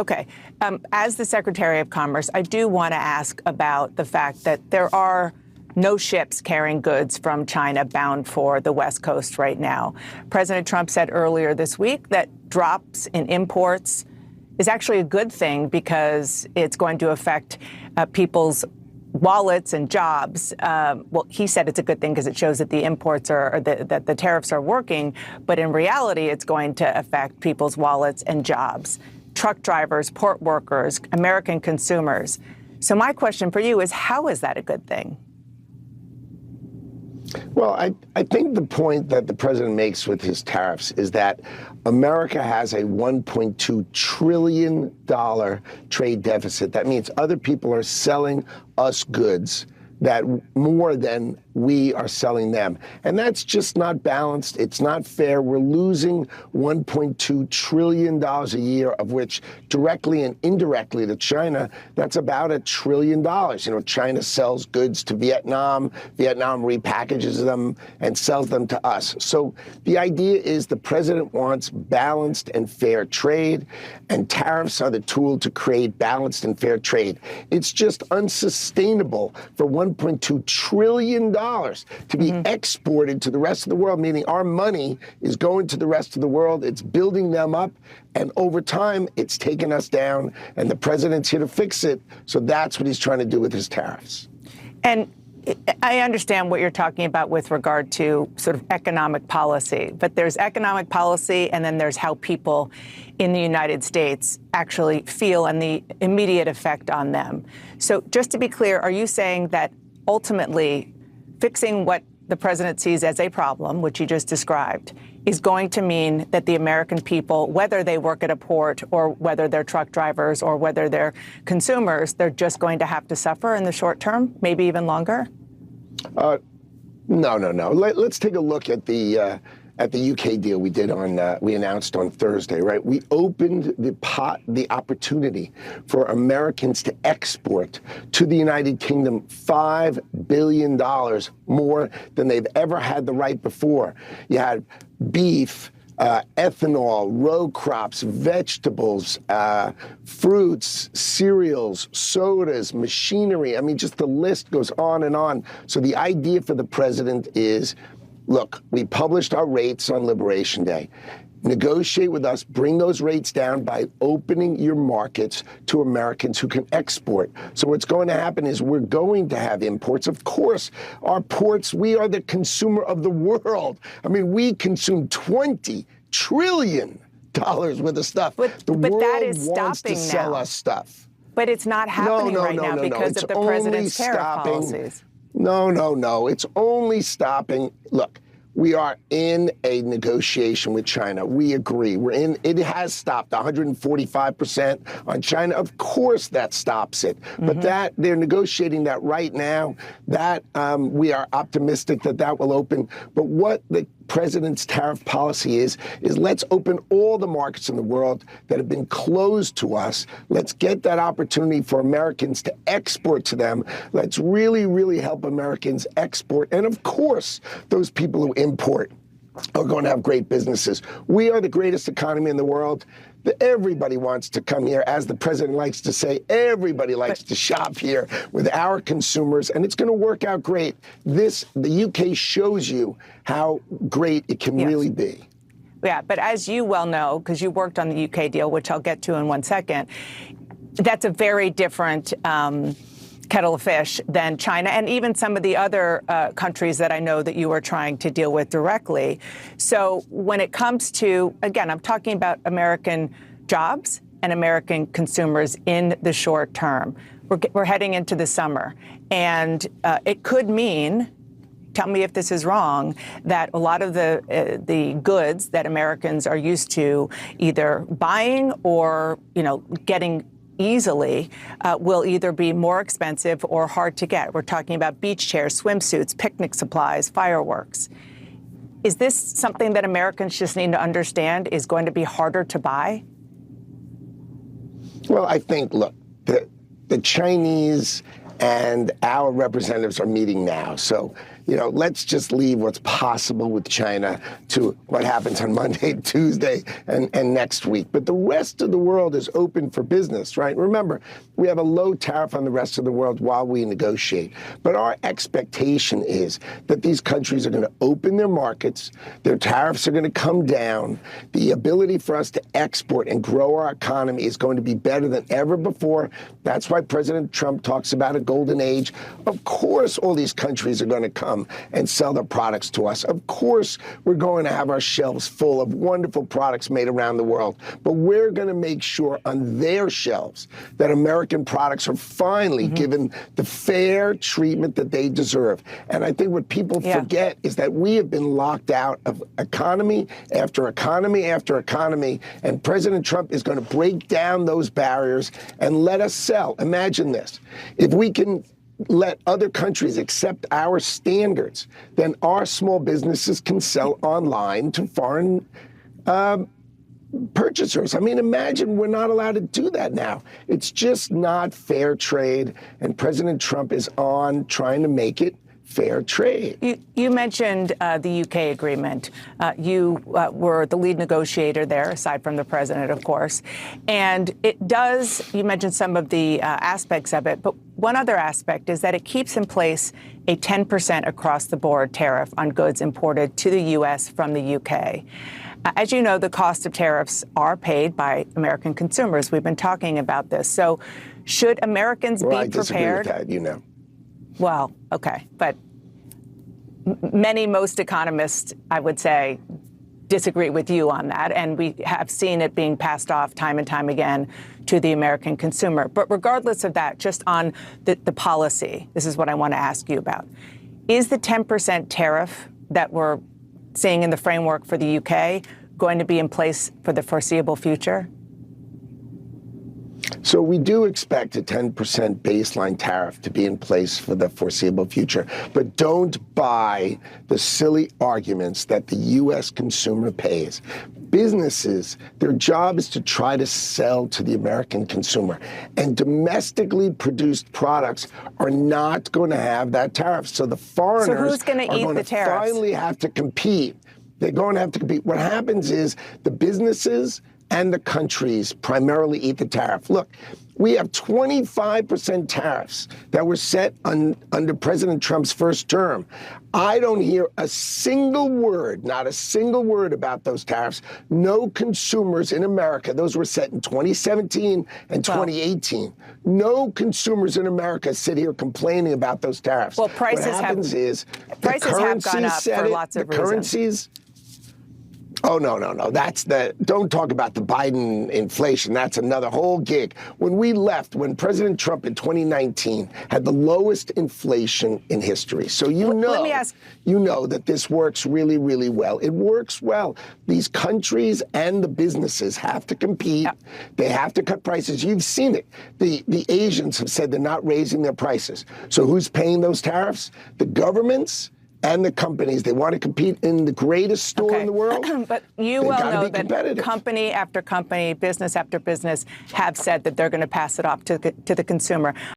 Okay. As the Secretary of Commerce, I do want to ask about the fact that there are no ships carrying goods from China bound for the West Coast right now. President Trump said earlier this week that drops in imports is actually a good thing because it's going to affect people's wallets and jobs. Well, he said it's a good thing because it shows that the imports that the tariffs are working. But in reality, it's going to affect people's wallets and jobs. Truck drivers, port workers, American consumers. So my question for you is, how is that a good thing? Well, I think the point that the president makes with his tariffs is that America has a $1.2 trillion trade deficit. That means other people are selling us goods that more than we are selling them. And that's just not balanced. It's not fair. We're losing $1.2 trillion a year, of which directly and indirectly to China, that's about $1 trillion. You know, China sells goods to Vietnam. Vietnam repackages them and sells them to us. So the idea is the president wants balanced and fair trade, and tariffs are the tool to create balanced and fair trade. It's just unsustainable for $1.2 trillion to be exported to the rest of the world, meaning our money is going to the rest of the world. It's building them up. And over time, it's taken us down. And the president's here to fix it. So that's what he's trying to do with his tariffs. And I understand what you're talking about with regard to sort of economic policy, but there's economic policy and then there's how people in the United States actually feel and the immediate effect on them. So just to be clear, are you saying that ultimately fixing what the president sees as a problem, which he just described, is going to mean that the American people, whether they work at a port or whether they're truck drivers or whether they're consumers, they're just going to have to suffer in the short term, maybe even longer? No. Let's take a look at the UK deal we announced on Thursday, right? We opened the opportunity for Americans to export to the United Kingdom $5 billion more than they've ever had the right before. You had beef, ethanol, row crops, vegetables, fruits, cereals, sodas, machinery. I mean, just the list goes on and on. So the idea for the president is, look, we published our rates on Liberation Day. Negotiate with us, bring those rates down by opening your markets to Americans who can export. So what's going to happen is we're going to have imports. Of course, our ports, we are the consumer of the world. I mean, we consume $20 trillion worth of stuff. But the world that is wants to sell us stuff. But it's not happening now because of the president's tariff policies. No. It's only stopping. Look, we are in a negotiation with China. We agree. It has stopped 145% on China. Of course that stops it. But they're negotiating that right now. That we are optimistic that will open. But what the president's tariff policy is let's open all the markets in the world that have been closed to us. Let's get that opportunity for Americans to export to them. Let's really, really help Americans export. And of course, those people who import are going to have great businesses. We are the greatest economy in the world. Everybody wants to come here. As the president likes to say, everybody likes to shop here with our consumers, and it's going to work out great. The UK shows you how great it can really be. Yeah, but as you well know, because you worked on the UK deal, which I'll get to in 1 second, that's a very different kettle of fish than China and even some of the other countries that I know that you are trying to deal with directly. So when it comes to, again, I'm talking about American jobs and American consumers in the short term. We're heading into the summer, and it could mean, tell me if this is wrong, that a lot of the goods that Americans are used to either buying or, getting easily will either be more expensive or hard to get. We're talking about beach chairs, swimsuits, picnic supplies, fireworks. Is this something that Americans just need to understand is going to be harder to buy? Well, I think, look, the Chinese and our representatives are meeting now. So let's just leave what's possible with China to what happens on Monday, Tuesday, and next week. But the rest of the world is open for business, right? Remember, we have a low tariff on the rest of the world while we negotiate. But our expectation is that these countries are going to open their markets, their tariffs are going to come down, the ability for us to export and grow our economy is going to be better than ever before. That's why President Trump talks about a golden age. Of course, all these countries are going to come and sell their products to us. Of course, we're going to have our shelves full of wonderful products made around the world. But we're going to make sure on their shelves that American products are finally given the fair treatment that they deserve. And I think what people forget is that we have been locked out of economy after economy after economy, and President Trump is going to break down those barriers and let us sell. Imagine this. If we can let other countries accept our standards, then our small businesses can sell online to foreign purchasers. I mean, imagine we're not allowed to do that now. It's just not fair trade, and President Trump is on trying to make it fair trade. You mentioned the UK agreement. You were the lead negotiator there, aside from the president, of course. And it does, you mentioned some of the aspects of it, but one other aspect is that it keeps in place a 10% across-the-board tariff on goods imported to the U.S. from the UK. As you know, the cost of tariffs are paid by American consumers. We've been talking about this. So should Americans be prepared? I disagree with that, you know. Well, okay. But most economists, I would say, disagree with you on that. And we have seen it being passed off time and time again to the American consumer. But regardless of that, just on the policy, this is what I want to ask you about. Is the 10% tariff that we're seeing in the framework for the UK going to be in place for the foreseeable future? So we do expect a 10% baseline tariff to be in place for the foreseeable future. But don't buy the silly arguments that the U.S. consumer pays. Businesses, their job is to try to sell to the American consumer. And domestically produced products are not going to have that tariff. So the foreigners are going to finally have to compete. They're going to have to compete. What happens is the businesses and the countries primarily eat the tariff. Look, we have 25% tariffs that were set under President Trump's first term. I don't hear a single word, not a single word about those tariffs. No consumers in America, those were set in 2017 and 2018. No consumers in America sit here complaining about those tariffs. Well, prices have gone up for lots of reasons. Oh, no. Don't talk about the Biden inflation. That's another whole gig. When we left, when President Trump in 2019 had the lowest inflation in history. So you know that this works really, really well. It works well. These countries and the businesses have to compete. Yep. They have to cut prices. You've seen it. The Asians have said they're not raising their prices. So who's paying those tariffs? The governments and the companies. They want to compete in the greatest store in the world. But you well know that company after company, business after business have said that they're going to pass it off to the consumer.